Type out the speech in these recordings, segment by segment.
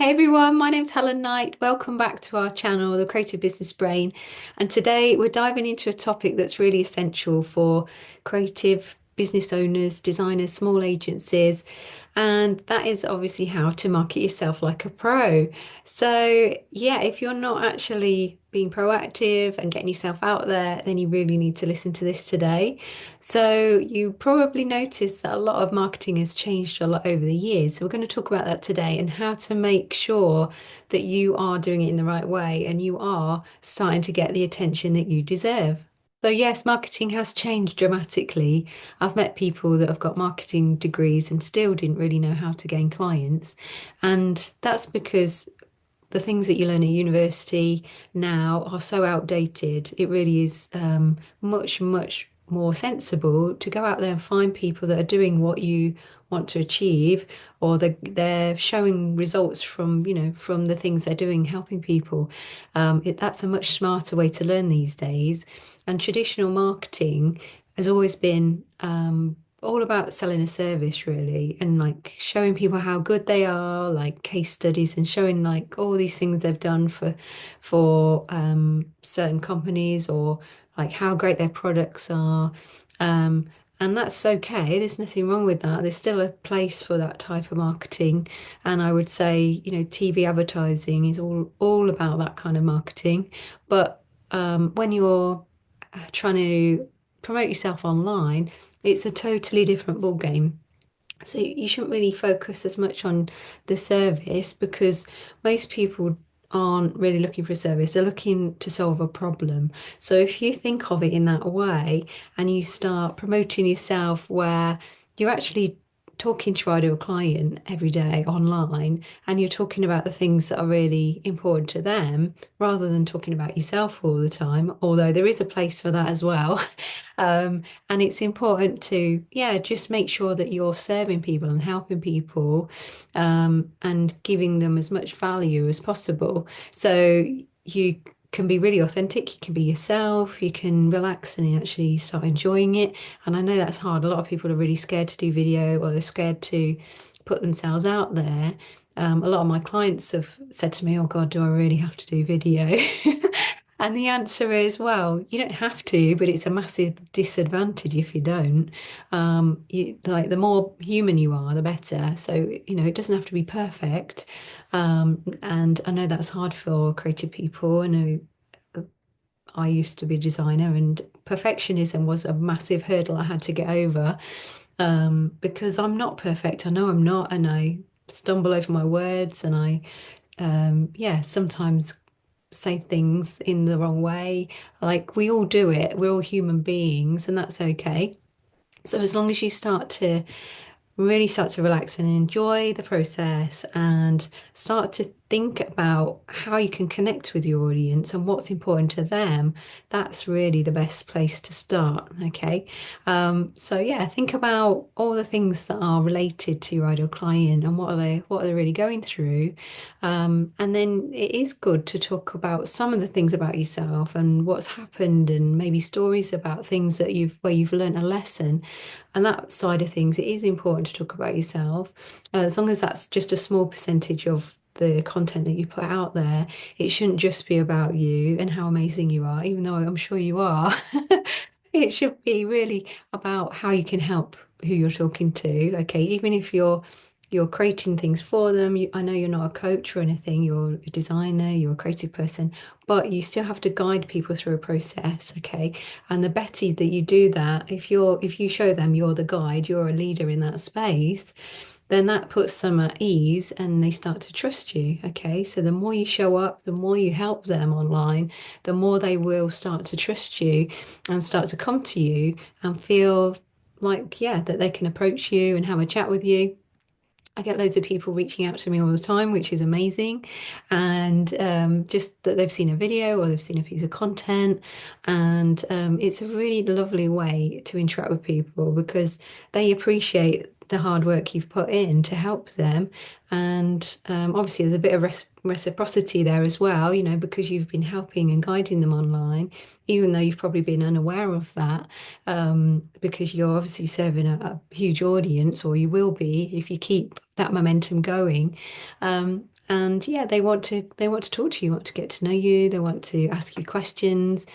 Hey everyone, my name's Helen Knight. Welcome back to our channel, The Creative Business Brain. And today we're diving into a topic that's really essential for creative business owners, designers, small agencies, and that is obviously how to market yourself like a pro. So, yeah, if you're not actually being proactive and getting yourself out there, then you really need to listen to this today. So you probably noticed that a lot of marketing has changed a lot over the years. So we're going to talk about that today and how to make sure that you are doing it in the right way and you are starting to get the attention that you deserve. So yes, marketing has changed dramatically. I've met people that have got marketing degrees and still didn't really know how to gain clients. And that's because the things that you learn at university now are so outdated. It really is much, much more sensible to go out there and find people that are doing what you want to achieve, or they're showing results from, from the things they're doing, helping people. That's a much smarter way to learn these days. And traditional marketing has always been all about selling a service really and like showing people how good they are, like case studies and showing like all these things they've done for certain companies or like how great their products are. Um, and that's okay. There's nothing wrong with that. There's still a place for that type of marketing. And I would say, TV advertising is all about that kind of marketing. But when you're trying to promote yourself online, it's a totally different ball game. So you shouldn't really focus as much on the service because most people aren't really looking for a service. They're looking to solve a problem. So if you think of it in that way and you start promoting yourself where you're actually talking to your ideal client every day online and you're talking about the things that are really important to them rather than talking about yourself all the time, although there is a place for that as well. And it's important to, yeah, just make sure that you're serving people and helping people, and giving them as much value as possible. So you can be really authentic, you can be yourself, you can relax and actually start enjoying it. And I know that's hard. A lot of people are really scared to do video or they're scared to put themselves out there. A lot of my clients have said to me, "Oh God, do I really have to do video?" And the answer is, well, you don't have to, but it's a massive disadvantage if you don't. Like the more human you are, the better. So, it doesn't have to be perfect. And I know that's hard for creative people. I know I used to be a designer, and perfectionism was a massive hurdle I had to get over, because I'm not perfect. I know I'm not, and I stumble over my words, and yeah, sometimes say things in the wrong way. Like we all do it. We're all human beings, and that's okay. So as long as you really start to relax and enjoy the process and start to think about how you can connect with your audience and what's important to them, that's really the best place to start. Okay. So yeah, think about all the things that are related to your ideal client and what are they really going through. And then it is good to talk about some of the things about yourself and what's happened and maybe stories about things that where you've learned a lesson. And that side of things, it is important to talk about yourself. As long as that's just a small percentage of the content that you put out there, it shouldn't just be about you and how amazing you are, even though I'm sure you are. It should be really about how you can help who you're talking to. Okay, even if you're creating things for them. I know you're not a coach or anything, you're a designer, you're a creative person, but you still have to guide people through a process, okay? And the better that you do that, if you show them you're the guide, you're a leader in that space, then that puts them at ease and they start to trust you, okay? So the more you show up, the more you help them online, the more they will start to trust you and start to come to you and feel like, yeah, that they can approach you and have a chat with you. I get loads of people reaching out to me all the time, which is amazing. And just that they've seen a video or they've seen a piece of content. And it's a really lovely way to interact with people because they appreciate the hard work you've put in to help them. And obviously, there's a bit of reciprocity there as well, because you've been helping and guiding them online, even though you've probably been unaware of that, because you're obviously serving a huge audience, or you will be if you keep that momentum going. and yeah, they want to talk to you, want to get to know you, they want to ask you questions,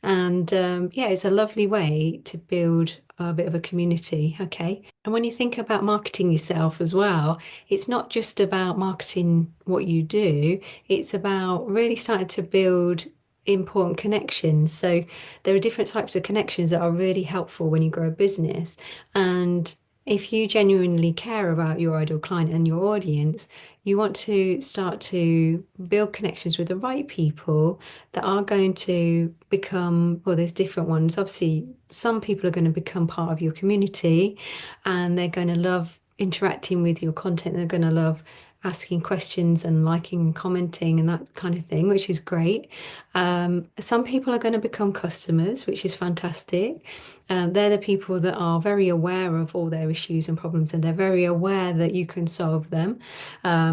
and yeah, it's a lovely way to build a bit of a community. Okay. And when you think about marketing yourself as well, it's not just about marketing what you do, it's about really starting to build important connections. So there are different types of connections that are really helpful when you grow a business. And if you genuinely care about your ideal client and your audience, you want to start to build connections with the right people that are going to become, well, there's different ones. Obviously, some people are going to become part of your community and they're going to love interacting with your content. They're going to love asking questions and liking and commenting and that kind of thing, which is great. Some people are going to become customers, which is fantastic. They're the people that are very aware of all their issues and problems, and they're very aware that you can solve them.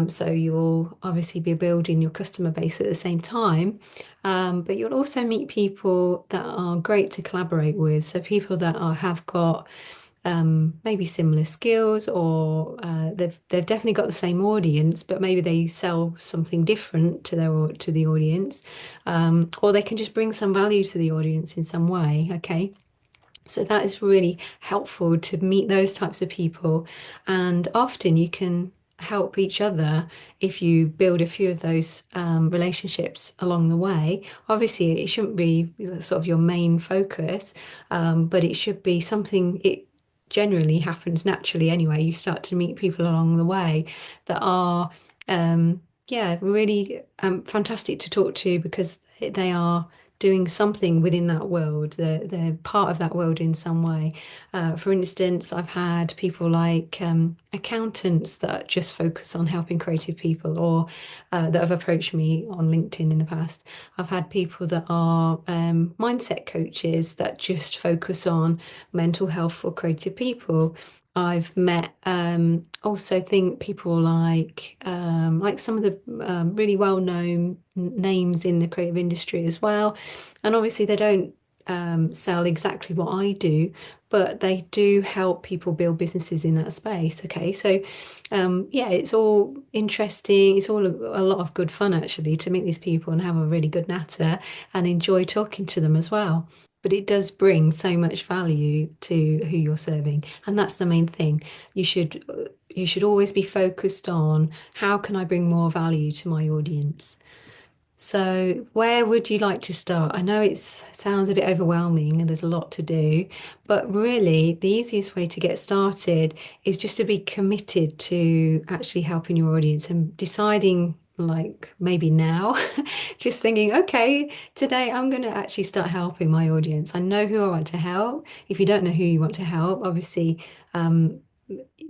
So you'll obviously be building your customer base at the same time. But you'll also meet people that are great to collaborate with. So people that have got maybe similar skills, or they've definitely got the same audience, but maybe they sell something different to to the audience, or they can just bring some value to the audience in some way. Okay. So that is really helpful to meet those types of people. And often you can help each other if you build a few of those relationships along the way. Obviously, it shouldn't be sort of your main focus, but it should be something it generally happens naturally anyway. You start to meet people along the way that are, yeah, really fantastic to talk to because they are doing something within that world. They're part of that world in some way. For instance, I've had people like accountants that just focus on helping creative people, or that have approached me on LinkedIn in the past. I've had people that are mindset coaches that just focus on mental health for creative people. I've met also think people like some of the really well-known names in the creative industry as well. And obviously they don't sell exactly what I do, but they do help people build businesses in that space. Okay, so yeah, it's all interesting. It's all a lot of good fun actually to meet these people and have a really good natter and enjoy talking to them as well. But it does bring so much value to who you're serving, and that's the main thing. You should always be focused on how can I bring more value to my audience. So, where would you like to start? I know it sounds a bit overwhelming and there's a lot to do, but really the easiest way to get started is just to be committed to actually helping your audience and deciding, like maybe now, just thinking, okay, today I'm going to actually start helping my audience. I know who I want to help. If you don't know who you want to help, obviously,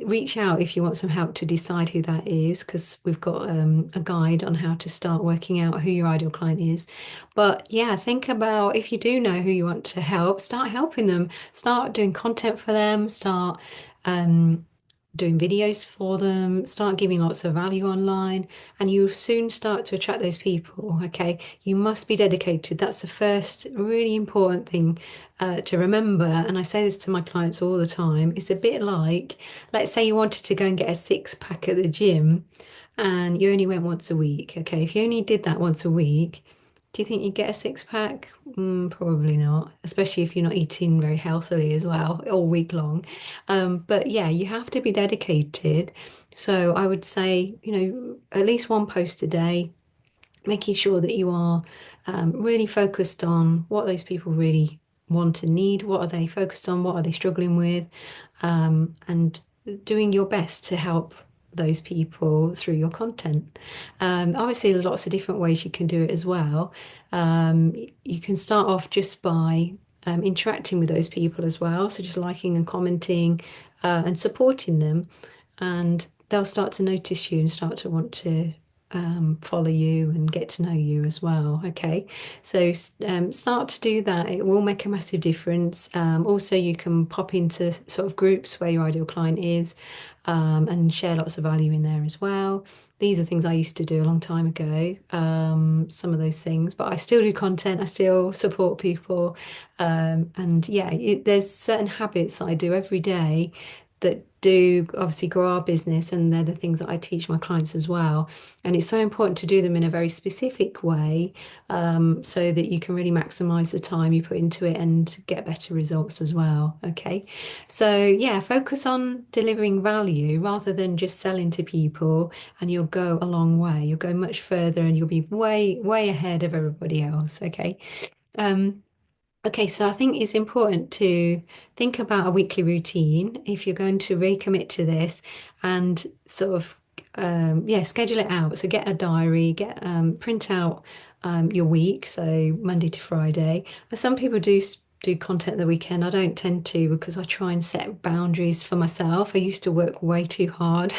reach out if you want some help to decide who that is, because we've got a guide on how to start working out who your ideal client is. But yeah, think about if you do know who you want to help, start helping them, start doing content for them, start um, doing videos for them, start giving lots of value online, and you'll soon start to attract those people. Okay, you must be dedicated. That's the first really important thing to remember. And I say this to my clients all the time. It's a bit like, let's say you wanted to go and get a six pack at the gym and you only went once a week. Okay, if you only did that once a week, do you think you'd get a six pack? Probably not, especially if you're not eating very healthily as well all week long. But yeah, you have to be dedicated. So I would say, at least one post a day, making sure that you are really focused on what those people really want and need. What are they focused on? What are they struggling with? And doing your best to help those people through your content. Obviously, there's lots of different ways you can do it as well. Um, you can start off just by interacting with those people as well. So just liking and commenting and supporting them, and they'll start to notice you and start to want to follow you and get to know you as well. Okay, so start to do that. It will make a massive difference. Also, you can pop into sort of groups where your ideal client is and share lots of value in there as well. These are things I used to do a long time ago, some of those things, but I still do content, I still support people. And yeah, there's certain habits that I do every day that do obviously grow our business, and they're the things that I teach my clients as well. And it's so important to do them in a very specific way, so that you can really maximize the time you put into it and get better results as well. Okay. So yeah, focus on delivering value rather than just selling to people, and you'll go a long way. You'll go much further and you'll be way, way ahead of everybody else. Okay. Um, Okay, so I think it's important to think about a weekly routine if you're going to recommit to this, and sort of yeah, schedule it out. So get a diary, get print out your week, so Monday to Friday. But some people do content the weekend. I don't tend to, because I try and set boundaries for myself. I used to work way too hard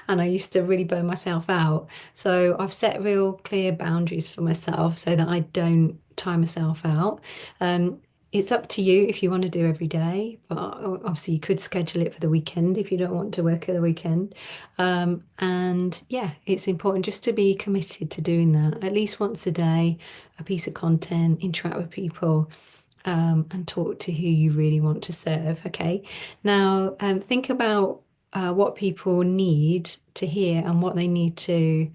and I used to really burn myself out. So I've set real clear boundaries for myself so that I don't time myself out. Um, it's up to you if you want to do every day, but obviously you could schedule it for the weekend if you don't want to work at the weekend. And yeah, it's important just to be committed to doing that at least once a day, a piece of content, interact with people, and talk to who you really want to serve. Okay. Now, think about what people need to hear and what they need to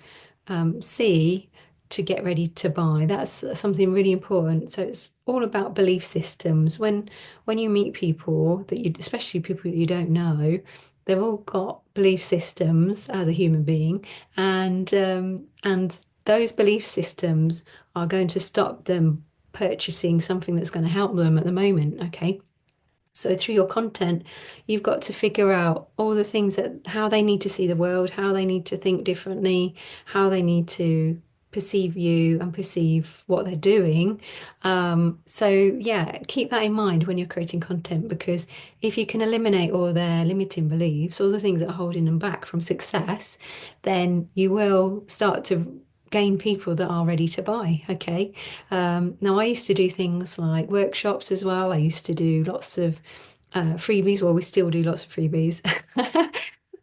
see to get ready to buy. That's something really important. So it's all about belief systems. When you meet people that you, especially people you don't know, they've all got belief systems as a human being, and those belief systems are going to stop them purchasing something that's going to help them at the moment. Okay. So through your content, you've got to figure out all the things that how they need to see the world, how they need to think differently, how they need to perceive you and perceive what they're doing. So yeah, keep that in mind when you're creating content, because if you can eliminate all their limiting beliefs, all the things that are holding them back from success, then you will start to gain people that are ready to buy. Okay. Now, I used to do things like workshops as well. I used to do lots of freebies. Well, we still do lots of freebies.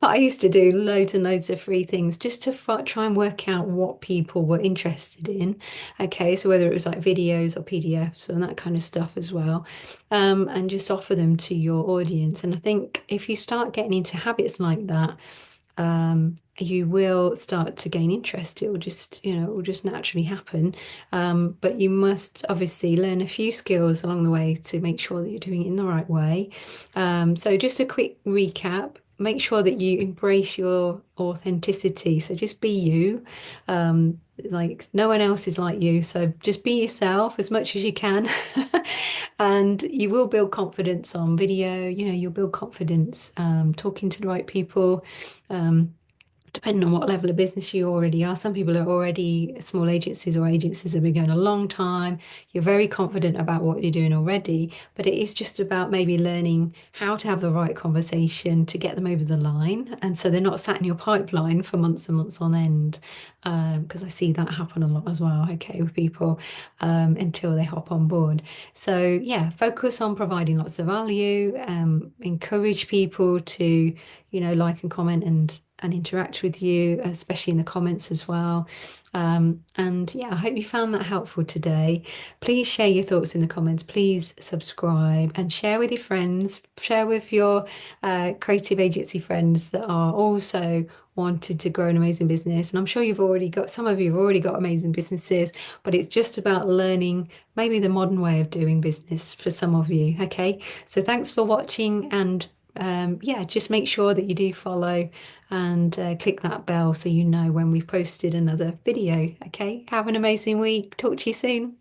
But I used to do loads and loads of free things just to try and work out what people were interested in. Okay, so whether it was like videos or PDFs and that kind of stuff as well, and just offer them to your audience. And I think if you start getting into habits like that, you will start to gain interest. It will just, it will just naturally happen. But you must obviously learn a few skills along the way to make sure that you're doing it in the right way. So just a quick recap. Make sure that you embrace your authenticity. So just be you. Like no one else is like you. So just be yourself as much as you can. And you will build confidence on video. You'll build confidence talking to the right people. Um, Depending on what level of business you already are. Some people are already small agencies or agencies that have been going a long time. You're very confident about what you're doing already, but it is just about maybe learning how to have the right conversation to get them over the line. And so they're not sat in your pipeline for months and months on end, because I see that happen a lot as well, okay, with people until they hop on board. So yeah, focus on providing lots of value, encourage people to, like and comment and interact with you, especially in the comments as well. And yeah, I hope you found that helpful today. Please share your thoughts in the comments. Please subscribe and share with your friends. Share with your creative agency friends that are also wanted to grow an amazing business. And I'm sure some of you have already got amazing businesses, but it's just about learning maybe the modern way of doing business for some of you. Okay. So thanks for watching, and yeah, just make sure that you do follow and click that bell so you know when we've posted another video. Okay, have an amazing week. Talk to you soon.